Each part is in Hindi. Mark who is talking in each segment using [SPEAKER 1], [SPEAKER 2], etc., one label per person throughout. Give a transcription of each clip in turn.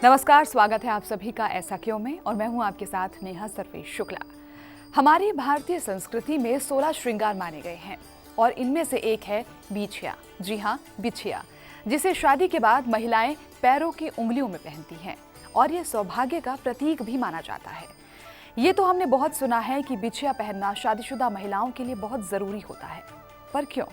[SPEAKER 1] नमस्कार, स्वागत है आप सभी का ऐसा क्यों में और मैं हूं आपके साथ नेहा सर्वेश शुक्ला। हमारी भारतीय संस्कृति में 16 श्रृंगार माने गए हैं और इनमें से एक है बिछिया। जी हाँ, बिछिया, जिसे शादी के बाद महिलाएं पैरों की उंगलियों में पहनती हैं और ये सौभाग्य का प्रतीक भी माना जाता है। ये तो हमने बहुत सुना है कि बिछिया पहनना शादीशुदा महिलाओं के लिए बहुत जरूरी होता है, पर क्यों?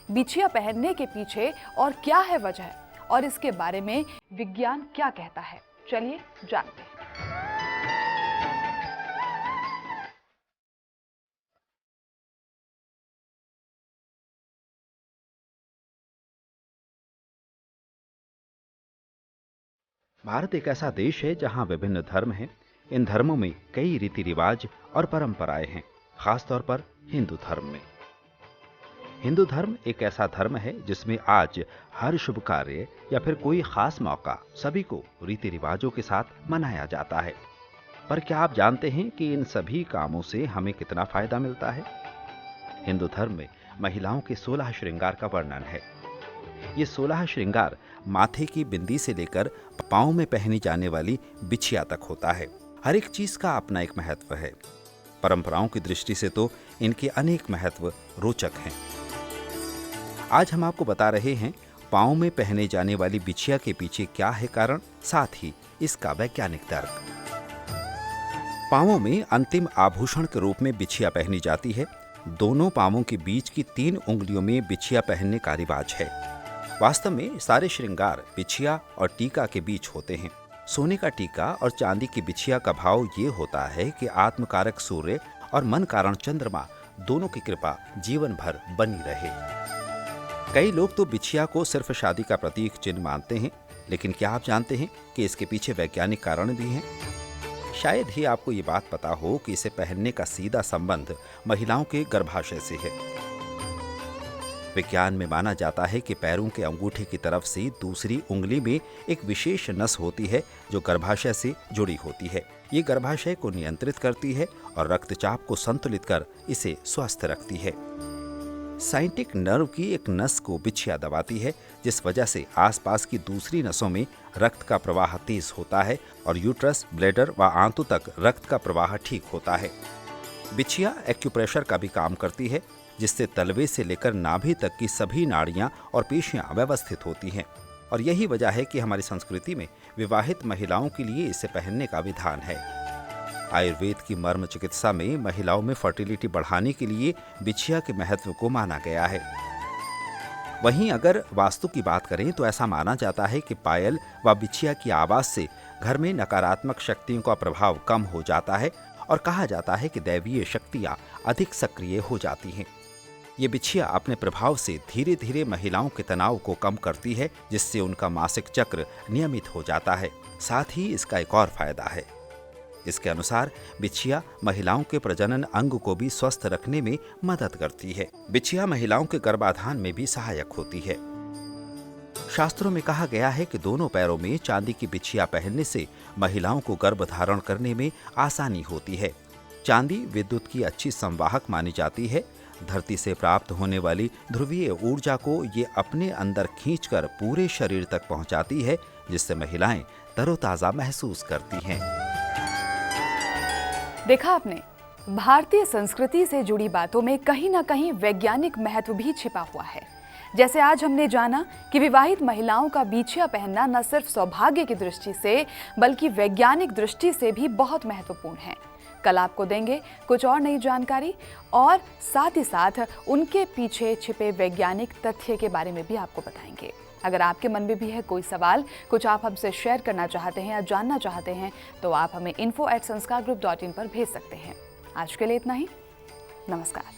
[SPEAKER 1] बिछिया पहनने के पीछे और क्या है वजह और इसके बारे में विज्ञान क्या कहता है, चलिए जानते हैं।
[SPEAKER 2] भारत एक ऐसा देश है जहां विभिन्न धर्म हैं। इन धर्मों में कई रीति रिवाज और परंपराएं हैं, खासतौर पर हिंदू धर्म में। हिंदू धर्म एक ऐसा धर्म है जिसमें आज हर शुभ कार्य या फिर कोई खास मौका सभी को रीति रिवाजों के साथ मनाया जाता है। पर क्या आप जानते हैं कि इन सभी कामों से हमें कितना फायदा मिलता है? हिंदू धर्म में महिलाओं के 16 श्रृंगार का वर्णन है। ये 16 श्रृंगार माथे की बिंदी से लेकर पांव में पहनी जाने वाली बिछिया तक होता है। हर एक चीज का अपना एक महत्व है। परंपराओं की दृष्टि से तो इनके अनेक महत्व रोचक हैं। आज हम आपको बता रहे हैं पांव में पहने जाने वाली बिछिया के पीछे क्या है कारण, साथ ही इसका वैज्ञानिक तर्क। पांवों में अंतिम आभूषण के रूप में बिछिया पहनी जाती है। दोनों पांवों के बीच की 3 उंगलियों में बिछिया पहनने का रिवाज है। वास्तव में सारे श्रृंगार बिछिया और टीका के बीच होते हैं। सोने का टीका और चांदी की बिछिया का भाव ये होता है कि आत्मकारक सूर्य और मन कारण चंद्रमा दोनों की कृपा जीवन भर बनी रहे। कई लोग तो बिछिया को सिर्फ शादी का प्रतीक चिन्ह मानते हैं, लेकिन क्या आप जानते हैं कि इसके पीछे वैज्ञानिक कारण भी हैं? शायद ही आपको ये बात पता हो कि इसे पहनने का सीधा संबंध महिलाओं के गर्भाशय से है। विज्ञान में माना जाता है कि पैरों के अंगूठे की तरफ से दूसरी उंगली में एक विशेष नस होती है जो गर्भाशय से जुड़ी होती है। ये गर्भाशय को नियंत्रित करती है और रक्तचाप को संतुलित कर इसे स्वस्थ रखती है। साइंटिक नर्व की एक नस को बिछिया दबाती है, जिस वजह से आसपास की दूसरी नसों में रक्त का प्रवाह तेज होता है और यूट्रस, ब्लैडर व आंतों तक रक्त का प्रवाह ठीक होता है। बिछिया एक्यूप्रेशर का भी काम करती है, जिससे तलवे से लेकर नाभि तक की सभी नाड़ियां और पेशियां व्यवस्थित होती हैं। और यही वजह है कि हमारी संस्कृति में विवाहित महिलाओं के लिए इसे पहनने का विधान है। आयुर्वेद की मर्म चिकित्सा में महिलाओं में फर्टिलिटी बढ़ाने के लिए बिछिया के महत्व को माना गया है। वहीं अगर वास्तु की बात करें तो ऐसा माना जाता है कि पायल व बिछिया की आवाज से घर में नकारात्मक शक्तियों का प्रभाव कम हो जाता है और कहा जाता है कि दैवीय शक्तियां अधिक सक्रिय हो जाती हैं। ये बिछिया अपने प्रभाव से धीरे धीरे महिलाओं के तनाव को कम करती है, जिससे उनका मासिक चक्र नियमित हो जाता है। साथ ही इसका एक और फायदा है। इसके अनुसार बिछिया महिलाओं के प्रजनन अंग को भी स्वस्थ रखने में मदद करती है। बिछिया महिलाओं के गर्भाधान में भी सहायक होती है। शास्त्रों में कहा गया है कि दोनों पैरों में चांदी की बिछिया पहनने से महिलाओं को गर्भ धारण करने में आसानी होती है। चांदी विद्युत की अच्छी संवाहक मानी जाती है। धरती से प्राप्त होने वाली ध्रुवीय ऊर्जा को ये अपने अंदर खींचकर पूरे शरीर तक पहुंचाती है, जिससे महिलाएं तरोताजा महसूस करती हैं।
[SPEAKER 1] देखा आपने, भारतीय संस्कृति से जुड़ी बातों में कहीं ना कहीं वैज्ञानिक महत्व भी छिपा हुआ है। जैसे आज हमने जाना कि विवाहित महिलाओं का बिछिया पहनना न सिर्फ सौभाग्य की दृष्टि से बल्कि वैज्ञानिक दृष्टि से भी बहुत महत्वपूर्ण है। कल आपको देंगे कुछ और नई जानकारी और साथ ही साथ उनके पीछे छिपे वैज्ञानिक तथ्य के बारे में भी आपको बताएंगे। अगर आपके मन में भी है कोई सवाल, कुछ आप हमसे शेयर करना चाहते हैं या जानना चाहते हैं, तो आप हमें info@sanskargroup.in पर भेज सकते हैं। आज के लिए इतना ही। नमस्कार।